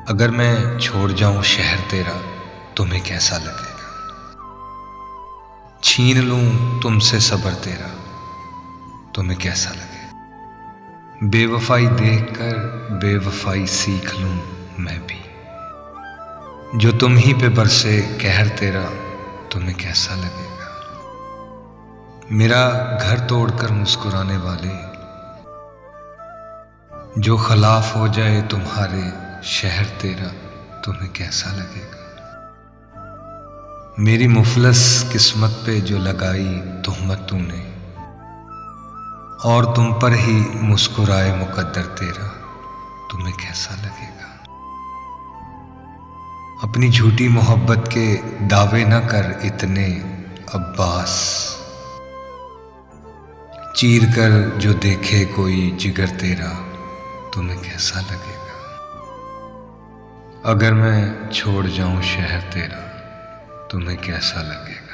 अगर मैं छोड़ जाऊं शहर तेरा तुम्हें कैसा लगेगा। छीन लूं तुमसे सब्र तेरा तुम्हें कैसा लगेगा। बेवफाई देखकर बेवफाई सीख लूं मैं भी। जो तुम ही पे बरसे कहर तेरा तुम्हें कैसा लगेगा। मेरा घर तोड़कर मुस्कुराने वाले जो खिलाफ हो जाए तुम्हारे शहर तेरा तुम्हें कैसा लगेगा। मेरी मुफलस किस्मत पे जो लगाई तुहमत तूने और तुम पर ही मुस्कुराए मुकद्दर तेरा तुम्हें कैसा लगेगा। अपनी झूठी मोहब्बत के दावे न कर इतने अब्बास। चीर कर जो देखे कोई जिगर तेरा तुम्हें कैसा लगेगा। अगर मैं छोड़ जाऊं शहर तेरा तुम्हें कैसा लगेगा।